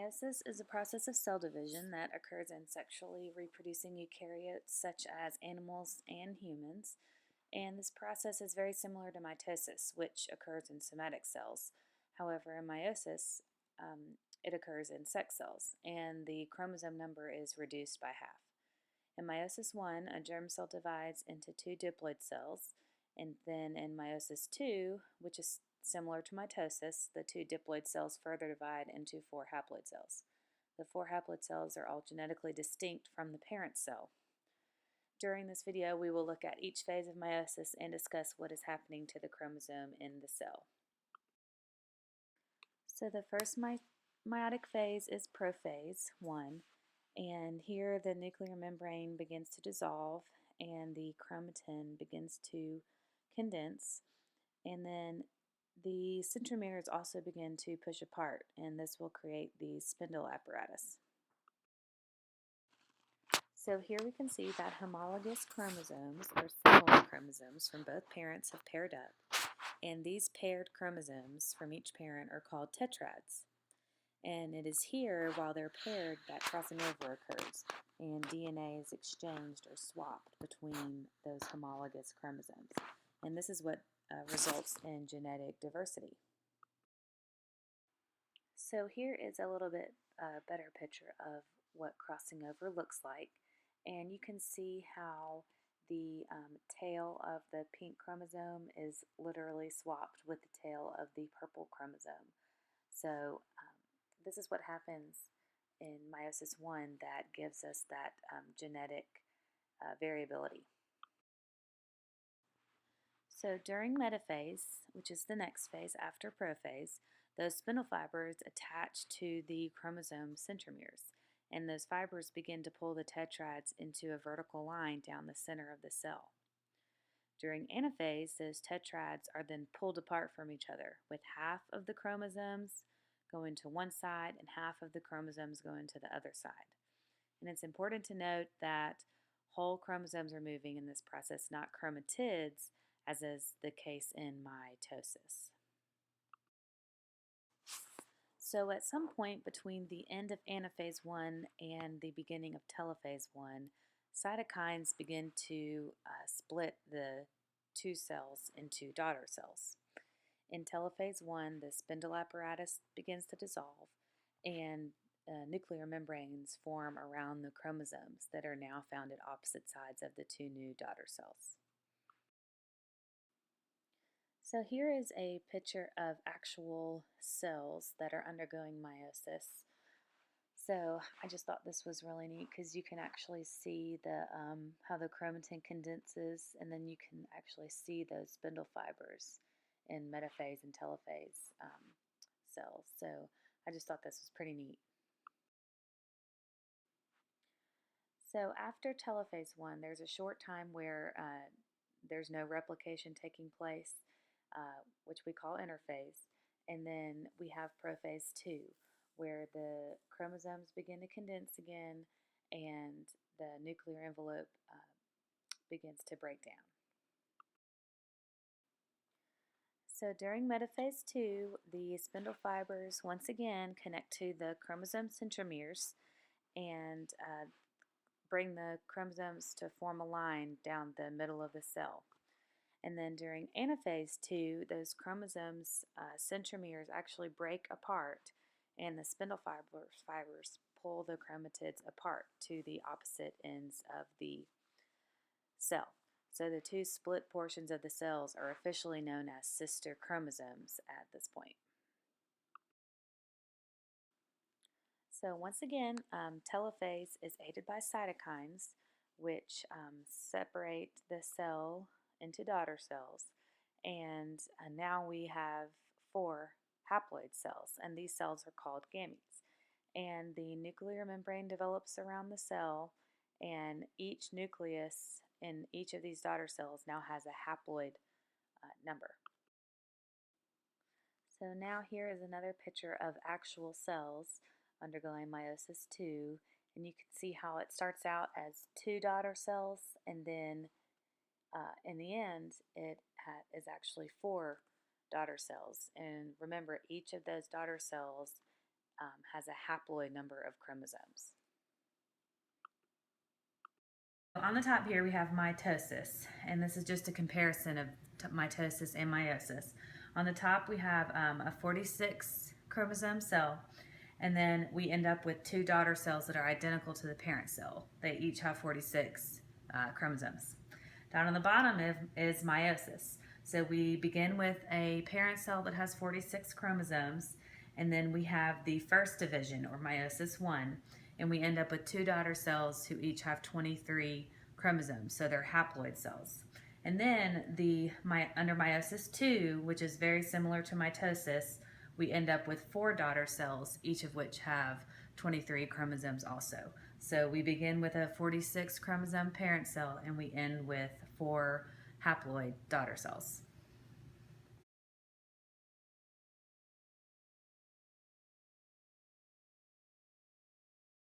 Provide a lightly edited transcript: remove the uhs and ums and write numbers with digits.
Meiosis is a process of cell division that occurs in sexually reproducing eukaryotes such as animals and humans, and this process is very similar to mitosis, which occurs in somatic cells. However, in meiosis, it occurs in sex cells, and the chromosome number is reduced by half. In meiosis 1, a germ cell divides into two diploid cells, and then in meiosis 2, which is similar to mitosis, the two diploid cells further divide into four haploid cells. The four haploid cells are all genetically distinct from the parent cell. During this video, we will look at each phase of meiosis and discuss what is happening to the chromosome in the cell. So the first meiotic phase is prophase 1, and here the nuclear membrane begins to dissolve and the chromatin begins to condense, and then the centromeres also begin to push apart, and this will create the spindle apparatus. So here we can see that homologous chromosomes, or similar chromosomes from both parents, have paired up, and these paired chromosomes from each parent are called tetrads. And it is here, while they're paired, that crossing over occurs, and DNA is exchanged or swapped between those homologous chromosomes. And this is what results in genetic diversity. So here is a little bit better picture of what crossing over looks like, and you can see how the tail of the pink chromosome is literally swapped with the tail of the purple chromosome. So this is what happens in meiosis 1 that gives us that genetic variability. So during metaphase, which is the next phase after prophase, those spindle fibers attach to the chromosome centromeres, and those fibers begin to pull the tetrads into a vertical line down the center of the cell. During anaphase, those tetrads are then pulled apart from each other, with half of the chromosomes going to one side and half of the chromosomes going to the other side. And it's important to note that whole chromosomes are moving in this process, not chromatids, as is the case in mitosis. So at some point between the end of anaphase 1 and the beginning of telophase 1, cytokines begin to split the two cells into daughter cells. In telophase 1, the spindle apparatus begins to dissolve, and nuclear membranes form around the chromosomes that are now found at opposite sides of the two new daughter cells. So here is a picture of actual cells that are undergoing meiosis. So I just thought this was really neat because you can actually see the how the chromatin condenses, and then you can actually see those spindle fibers in metaphase and telophase cells. So I just thought this was pretty neat. So after telophase 1, there's a short time where there's no replication taking place, which we call interphase, and then we have prophase 2, where the chromosomes begin to condense again and the nuclear envelope begins to break down. So during metaphase 2, the spindle fibers once again connect to the chromosome centromeres and bring the chromosomes to form a line down the middle of the cell. And then during anaphase 2, those chromosomes centromeres actually break apart, and the spindle fibers pull the chromatids apart to the opposite ends of the cell. So the two split portions of the cells are officially known as sister chromosomes at this point. So once again, telophase is aided by cytokines, which separate the cell into daughter cells, and now we have 4 haploid cells, and these cells are called gametes. And the nuclear membrane develops around the cell, and each nucleus in each of these daughter cells now has a haploid number. So now here is another picture of actual cells undergoing meiosis 2, and you can see how it starts out as 2 daughter cells, and then in the end it is actually 4 daughter cells. And remember, each of those daughter cells has a haploid number of chromosomes. On the top here we have mitosis, and this is just a comparison of mitosis and meiosis. On the top we have a 46 chromosome cell, and then we end up with two daughter cells that are identical to the parent cell. They each have 46 chromosomes. Down on the bottom is meiosis. So we begin with a parent cell that has 46 chromosomes, and then we have the first division, or meiosis 1, and we end up with two daughter cells who each have 23 chromosomes, so they're haploid cells. And then under meiosis 2, which is very similar to mitosis, we end up with four daughter cells, each of which have 23 chromosomes also. So we begin with a 46 chromosome parent cell and we end with four haploid daughter cells.